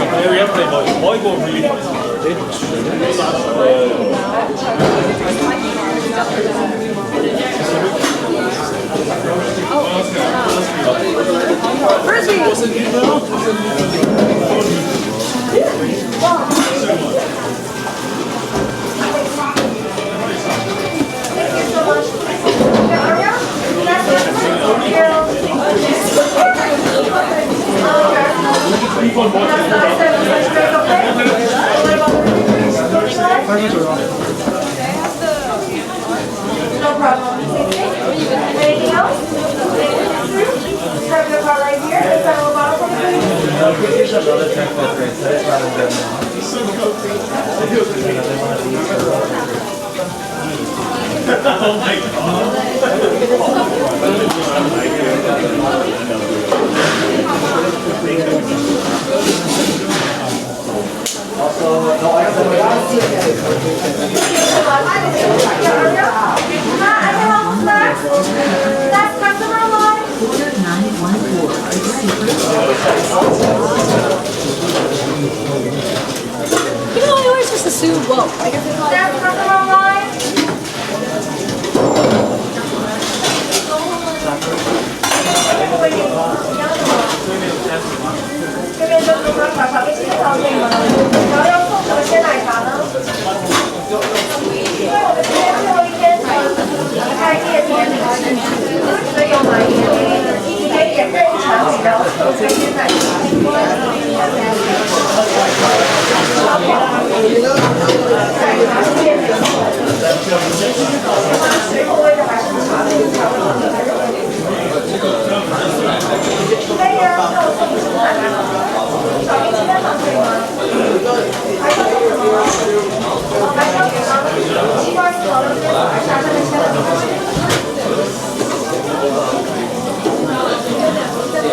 we have played volleyball really fun. No problem. Anything else? Grab your car right here. Is that a bottle for me? Here's another track that's great. That's rather than Oh my also, no, I have That's customer line. Order 914. You know, I always just assume, well, I guess it's like... That's customer line.这边就是说小茶杯7条内吗？然后要送什么鲜奶茶呢？因为我们今天最后一天开业典礼，所以有买一点点任意产品，然后送这些奶茶。水果味的还是茶味的？可以啊，那我送你什么奶茶？小冰鸡蛋糖可以吗？还要送什么吗？还要什么？西瓜丝烤肉丝还是上面签的名字？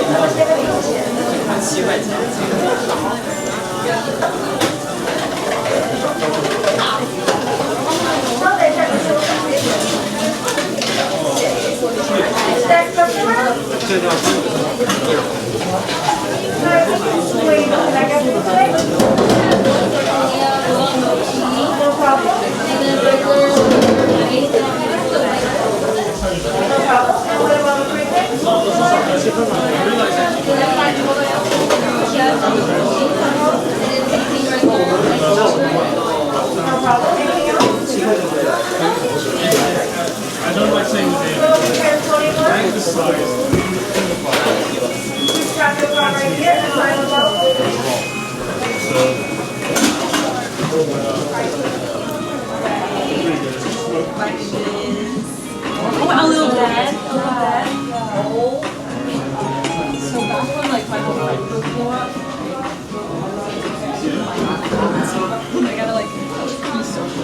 那么签个名字。7块钱。稍等一下，你说。Next customer? Wait, can I get this way? No problem. No problem. And what about the free things? No problem. Anything else? I don't like saying the name. I like the size. Just grab your car right here and sign the bottle. Oh, a little bad. A little bad. So that's when like my whole life blew up. I gotta like be social.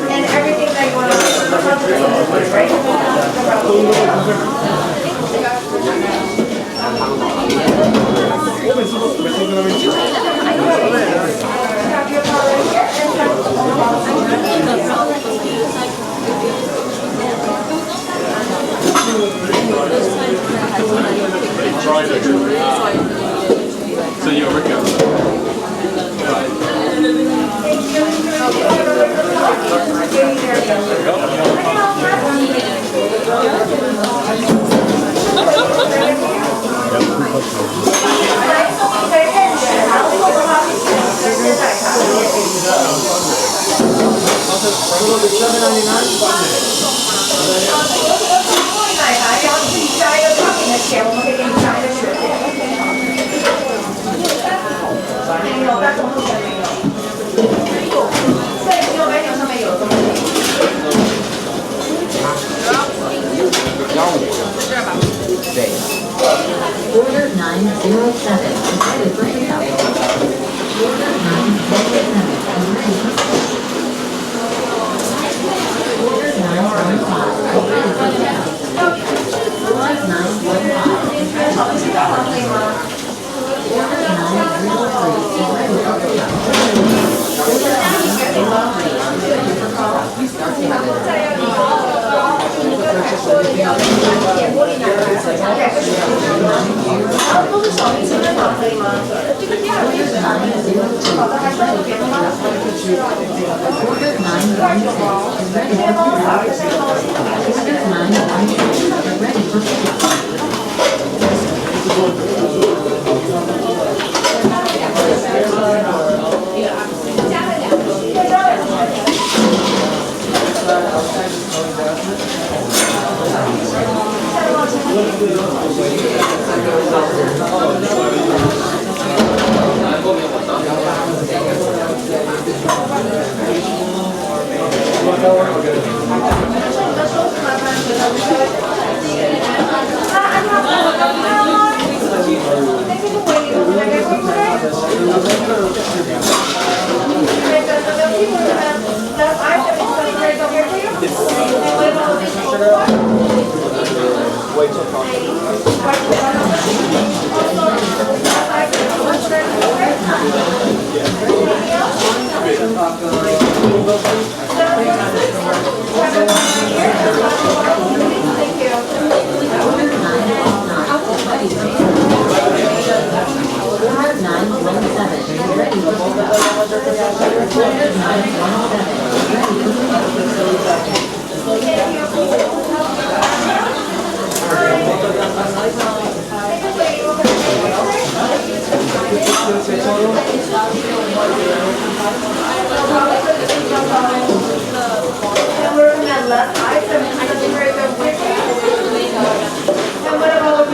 And everything that you want to right? So you're working. Order 907 is ready for pickup. Order 907 is ready for pickup. Order 915 is ready for pickup. Order 915 is ready for pickup. Order 903 is ready for pickup. Order 903 is ready for pickup.都是小明星的嘛，可以吗？这个第二批是哪里？好的，还是有别的吗？面包法是面包型And what about